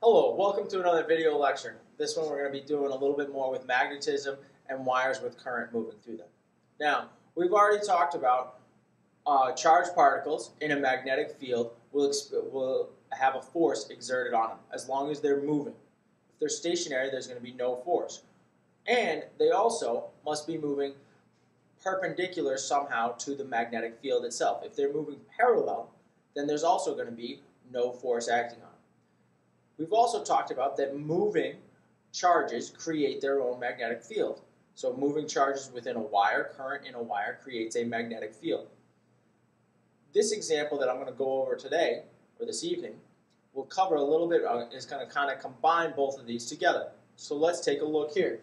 Hello, welcome to another video lecture. This one we're going to be doing a little bit more with magnetism and wires with current moving through them. Now, we've already talked about charged particles in a magnetic field will have a force exerted on them as long as they're moving. If they're stationary, there's going to be no force. And they also must be moving perpendicular somehow to the magnetic field itself. If they're moving parallel, then there's also going to be no force acting on them. We've also talked about that moving charges create their own magnetic field. So moving charges within a wire, current in a wire, creates a magnetic field. This example that I'm going to go over today, or this evening, will cover a little bit, is going to kind of combine both of these together. So let's take a look here.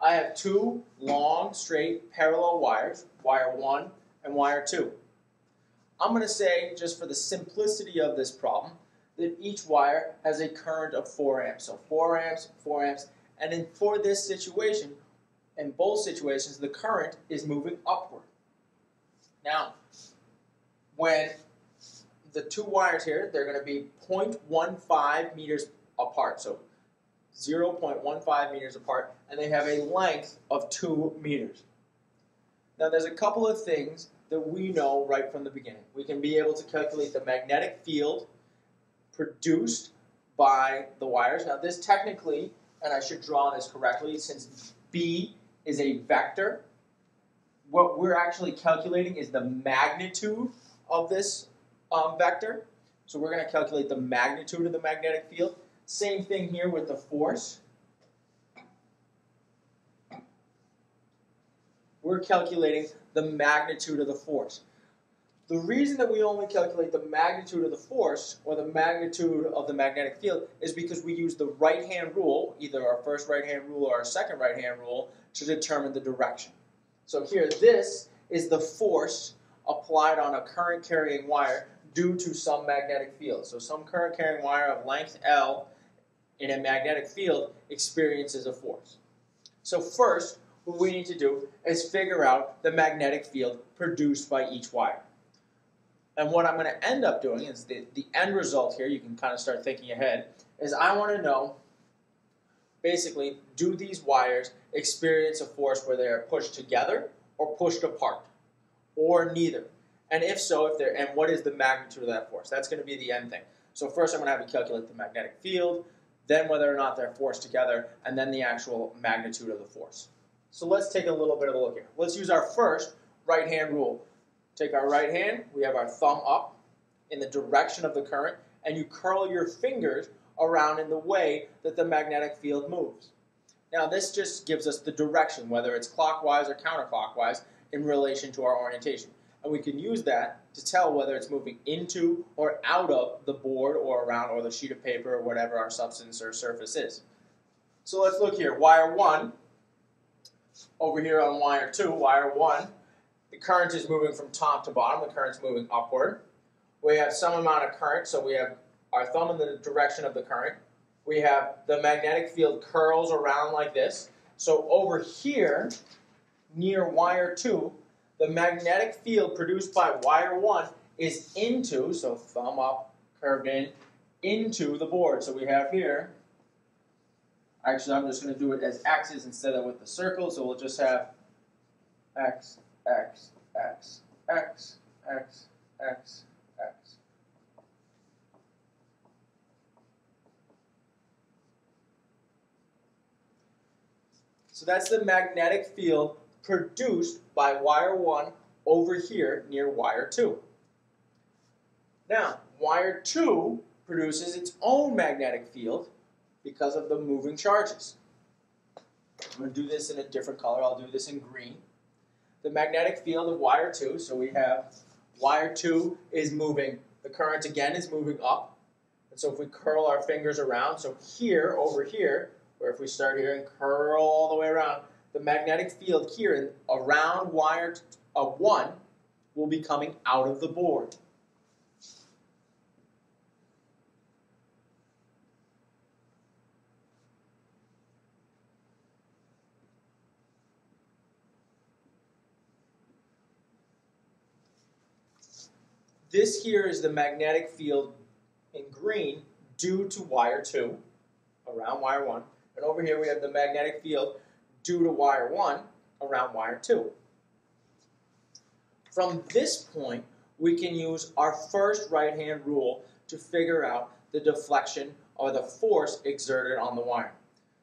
I have two long, straight, parallel wires, wire 1 and wire 2. I'm going to say, just for the simplicity of this problem, that each wire has a current of 4 amps. So 4 amps, 4 amps, and then for this situation, in both situations, the current is moving upward. Now, when the two wires here, they're going to be 0.15 meters apart, so 0.15 meters apart, and they have a length of 2 meters. Now, there's a couple of things that we know right from the beginning. We can be able to calculate the magnetic field produced by the wires. Now this technically, and I should draw this correctly, since B is a vector, what we're actually calculating is the magnitude of this vector. So we're going to calculate the magnitude of the magnetic field. Same thing here with the force. We're calculating the magnitude of the force. The reason that we only calculate the magnitude of the force or the magnitude of the magnetic field is because we use the right-hand rule, either our first right-hand rule or our second right-hand rule, to determine the direction. So here, this is the force applied on a current-carrying wire due to some magnetic field. So some current-carrying wire of length L in a magnetic field experiences a force. So first, what we need to do is figure out the magnetic field produced by each wire. And what I'm going to end up doing is the end result here, you can kind of start thinking ahead, is I want to know, basically, do these wires experience a force where they are pushed together or pushed apart, or neither? And if so, and what is the magnitude of that force? That's going to be the end thing. So first I'm going to have you calculate the magnetic field, then whether or not they're forced together, and then the actual magnitude of the force. So let's take a little bit of a look here. Let's use our first right-hand rule. Take our right hand, we have our thumb up in the direction of the current, and you curl your fingers around in the way that the magnetic field moves. Now this just gives us the direction, whether it's clockwise or counterclockwise, in relation to our orientation. And we can use that to tell whether it's moving into or out of the board or around or the sheet of paper or whatever our substance or surface is. So let's look here. Wire 1, over here on wire 2, wire 1, the current is moving from top to bottom. The current's moving upward. We have some amount of current, so we have our thumb in the direction of the current. We have the magnetic field curls around like this. So over here, near wire 2, the magnetic field produced by wire 1 is into, so thumb up, curved in, into the board. So we have here, actually I'm just going to do it as X's instead of with the circle, so we'll just have X, X, X, X, X, X, X. So that's the magnetic field produced by wire 1 over here near wire 2. Now, wire 2 produces its own magnetic field because of the moving charges. I'm going to do this in a different color. I'll do this in green. The magnetic field of wire 2, so we have wire 2 is moving, the current again is moving up, and so if we curl our fingers around, so here, over here, or if we start here and curl all the way around, the magnetic field here and around wire 1 will be coming out of the board. This here is the magnetic field in green due to wire 2 around wire 1. And over here we have the magnetic field due to wire 1 around wire 2. From this point, we can use our first right-hand rule to figure out the deflection or the force exerted on the wire.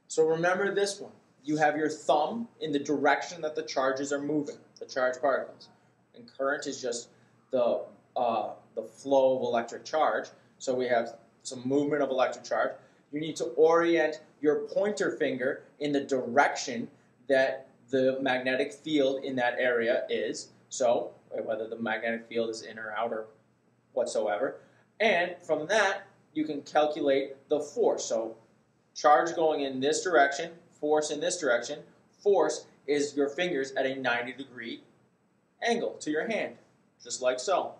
So remember this one. You have your thumb in the direction that the charges are moving, the charged particles. And current is just the flow of electric charge. So we have some movement of electric charge. You need to orient your pointer finger in the direction that the magnetic field in that area is. So whether the magnetic field is in or out or whatsoever. And from that, you can calculate the force. So charge going in this direction, force in this direction. Force is your fingers at a 90-degree angle to your hand, just like so.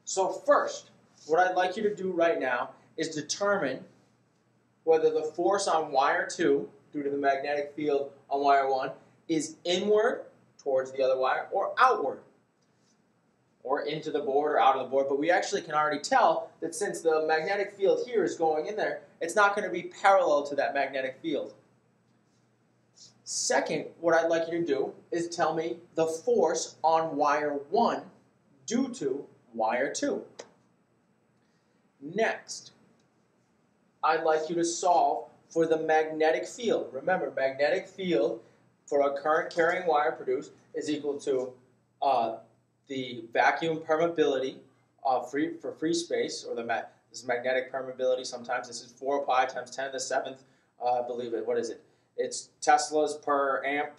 So first, what I'd like you to do right now is determine whether the force on wire 2, due to the magnetic field on wire 1, is inward towards the other wire or outward, or into the board or out of the board. But we actually can already tell that since the magnetic field here is going in there, it's not going to be parallel to that magnetic field. Second, what I'd like you to do is tell me the force on wire 1 due to wire 2. Next, I'd like you to solve for the magnetic field. Remember, magnetic field for a current carrying wire produced is equal to the vacuum permeability for free space, or this magnetic permeability. Sometimes this is 4 pi times 10 to the 7th, I believe it. What is it? It's Teslas per amp,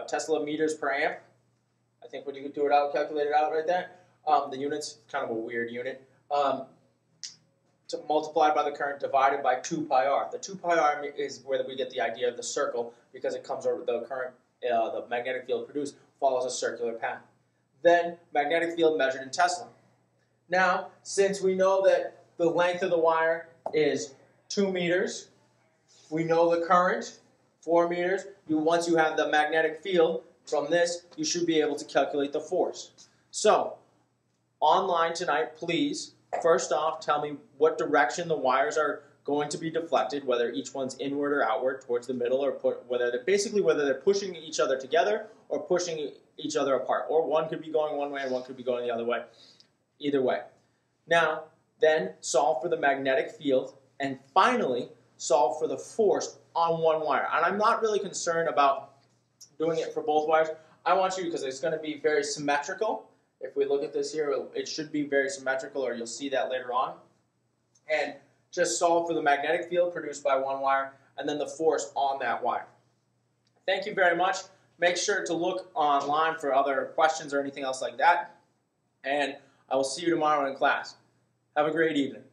Tesla meters per amp. I think when you do it out, calculate it out right there. The unit's kind of a weird unit. Multiplied by the current divided by 2 pi r. The 2 pi r is where we get the idea of the circle, because it comes over the current, the magnetic field produced follows a circular path. Then magnetic field measured in Tesla. Now, since we know that the length of the wire is 2 meters, we know the current, 4 meters. Once you have the magnetic field from this, you should be able to calculate the force. So, online tonight, please, first off, tell me what direction the wires are going to be deflected, whether each one's inward or outward towards the middle, or whether they're pushing each other together or pushing each other apart. Or one could be going one way and one could be going the other way. Either way. Now, then solve for the magnetic field, and finally solve for the force on one wire. And I'm not really concerned about doing it for both wires. I want you, because it's going to be very symmetrical. If we look at this here, it should be very symmetrical, or you'll see that later on. And just solve for the magnetic field produced by one wire, and then the force on that wire. Thank you very much. Make sure to look online for other questions or anything else like that. And I will see you tomorrow in class. Have a great evening.